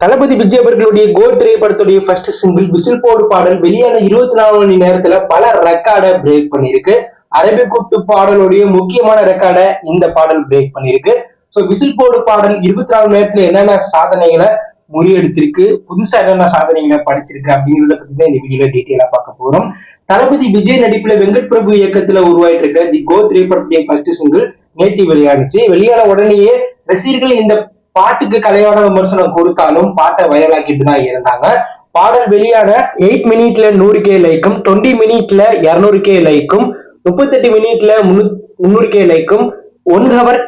தளபதி விஜய் அவர்களுடைய கோ திரைப்படத்துடைய first single whistle போடு பாடல் வெளியான 24 மணி நேரத்துல பல ரெக்கார்டை பிரேக் பண்ணிருக்கு. அரபிக் குத்து பாடலுடைய முக்கியமான ரெக்கார்டை இந்த பாடல் பிரேக் பண்ணிருக்கு. சோ விசில் போடு பாடல் 24 மணி நேரத்துல என்னென்ன சாதனைகளை முறியடிச்சிருக்கு, புதுசா என்னென்ன சாதனைகளை படிச்சிருக்கு அப்படிங்கிறத பத்தி தான் இந்த வீடியோல டீட்டெயிலா பார்க்க போறோம். தளபதி விஜய் நடிப்புல வெங்கட் பிரபு இயக்கத்துல உருவாயிட்டு இருக்க தி கோ திரைப்படத்துடைய ஃபர்ஸ்ட் சிங்கிள் நேற்று வெளியானுச்சு. வெளியான உடனேயே ரசிகர்கள் இந்த பாட்டுக்கு கலையான விமர்சனம் கொடுத்தாலும் பாட்டை வைரலாக்கிட்டு தான் இருந்தாங்க. பாடல் வெளியான 8 மினிட்ல 100K லைக்கும், 20 மினிட்ல 200K லைக்கும், 38 மினிட்ல 300K லைக்கும், 1 ஹவர்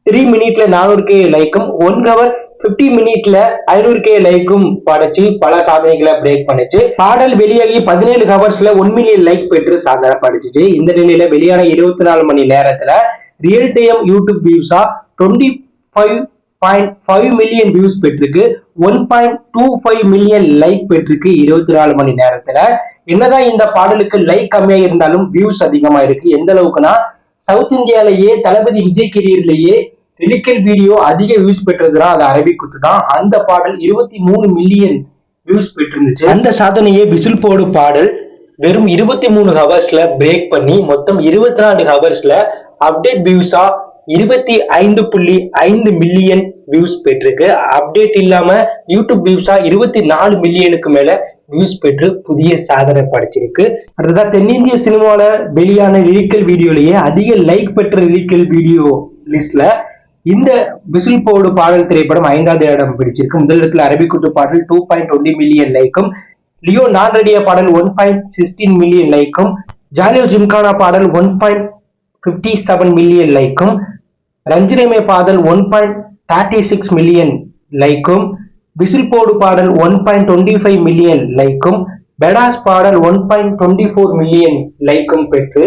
3 மினிட்ல 400K லைக்கும், 1 ஹவர் 50 மினிட்ல 500K லைக்கும் படைச்சு பல சாதனைகளை பிரேக் பண்ணுச்சு. பாடல் வெளியாகி 17 ஹவர்ஸ்ல 1 மில்லியன் லைக் பெற்று சாதனை படிச்சுச்சு. இந்த நிலையில வெளியான 24 மணி நேரத்துல ரியல் டைம் யூடியூப் வியூஸா 25.5 மில்லியன் வியூஸ் பெற்றிருக்கு, 1.25 மில்லியன் லைக் பெற்றிருக்கு 24 மணி நேரத்துல. என்னதான் இந்த பாடலுக்கு லைக் கம்மியா இருந்தாலும் வியூஸ் அதிகமா இருக்கு. எந்த அளவுக்குன்னா சவுத் இந்தியாலேயே தளபதி விஜய் கெரியர்லயே லிரிக்கல் வீடியோ அதிக வியூஸ் பெற்றதுதான் அது அரபிக் குத்து தான். அந்த பாடல் 23 மில்லியன் வியூஸ் பெற்றிருந்துச்சு. அந்த சாதனையை விசில் போடு பாடல் வெறும் 23 ஹவர்ஸ்ல பிரேக் பண்ணி மொத்தம் 24 ஹவர்ஸ்ல அப்டேட் வியூஸா 25.5 மில்லியன் வியூஸ் பெற்றிருக்கு. அப்டேட் இல்லாம யூடியூப் வியூஸா 24 மில்லியனுக்கு மேல வியூஸ் பெற்று புதிய சாதனை படைச்சிருக்கு. அடுத்ததா தென்னிந்திய சினிமால வெளியான லிரிக்கல் வீடியோலயே அதிக லைக் பெற்ற லிரிக்கல் வீடியோ லிஸ்ட்ல இந்த விசில் போடு பாடல் திரைப்படம் 5வது இடம் பிடிச்சிருக்கு. முதல் இடத்துல அரபிக் குத்து பாடல் 2.20 மில்லியன் லைக்கும், லியோ நான் ரெடியா பாடல் 1.16 மில்லியன் லைக்கும், ஜாலியோ ஜிம்கானா பாடல் 1.57 மில்லியன் லைக்கும், ரஞ்சிரமே பாடல் 1.36 மில்லியன் லைக்கும், விசில் போடு பாடல் 1.25 மில்லியன் லைக்கும், பெடாஸ் பாடல் 1.24 மில்லியன் லைக்கும் பெற்று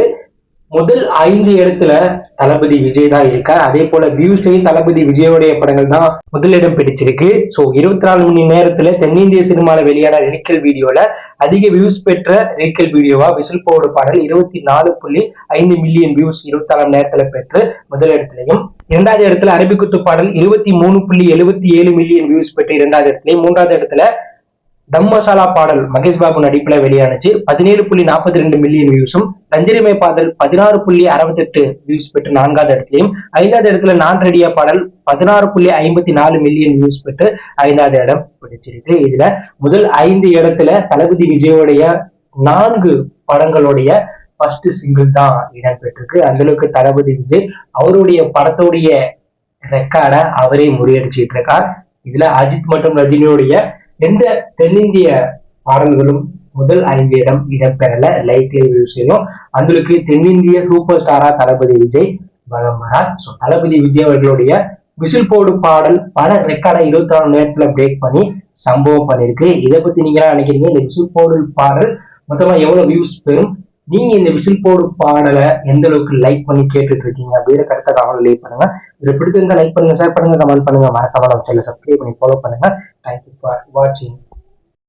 முதல் 5 இடத்துல தளபதி விஜய் தான் இருக்கார். அதே போல வியூஸ்லயும் தளபதி விஜயோடைய படங்கள் தான் முதலிடம் பிடிச்சிருக்கு. சோ 24 மணி நேரத்துல தென்னிந்திய சினிமால வெளியான லிரிக்கல் வீடியோல அதிக வியூஸ் பெற்ற லிரிக்கல் வீடியோவா விசில் போடு பாடல் 24.5 மில்லியன் வியூஸ் 24 மணி நேரத்துல பெற்று முதலிடத்திலையும், 2வது இடத்துல அரபிக் குத்து பாடல் 23.77 மில்லியன் வியூஸ் பெற்று 2வது இடத்துலயும், 3வது இடத்துல தம் மசாலா பாடல் மகேஷ் பாபு நடிப்புல வெளியானுச்சு 17.42 மில்லியன் வியூஸும், ரஞ்சிரமே பாடல் 16.68 வியூஸ் பெற்று 4வது இடத்துலயும், 5வது இடத்துல நான் ரெடியா பாடல் 16.54 மில்லியன் வியூஸ் பெற்று 5வது இடம் பிடிச்சிருக்கு. இதுல முதல் 5 இடத்துல தளபதி விஜயோடைய 4 படங்களுடைய ஃபர்ஸ்ட் சிங்கிள் தான் இடம் பெற்றிருக்கு. அந்த அளவுக்கு தளபதி விஜய் அவருடைய படத்தோடைய ரெக்கார்டை அவரே முறியடிச்சிட்டு இருக்கார். இதுல அஜித் மற்றும் ரஜினியோடைய எந்த தென்னிந்திய பாடல்களும் முதல் 5 இடம் இடம்பெறல லைக்லி வியூஸ்லயும். அதுக்கு தென்னிந்திய சூப்பர் ஸ்டாரா தளபதி விஜய் வலம் வரார். ஸோ தளபதி விஜய் அவர்களுடைய விசில் போடு பாடல் பல ரெக்கார்டை 24 மணி நேரத்துல பிரேக் பண்ணி சம்பவம் பண்ணிருக்கு. இதை பத்தி நீங்க என்ன நினைக்கிறீங்க? இந்த விசில் போடு பாடல் மொத்தமா எவ்வளவு வியூஸ் பெறும்? நீங்க இந்த விசில் போடு பாடலை எந்த அளவுக்கு லைக் பண்ணி கேட்டுட்டு இருக்கீங்க அப்படிங்கிற கருத்தை கமெண்ட் லீவ் பண்ணுங்க. இதை பிடிச்சிருந்தா லைக் பண்ணுங்க, ஷேர் பண்ணுங்க, கமெண்ட் பண்ணுங்க, மறக்காம நம்ம சேனலை சப்ஸ்கிரைப் பண்ணி ஃபாலோ பண்ணுங்க. தேங்க்யூ ஃபார் வாட்சிங்.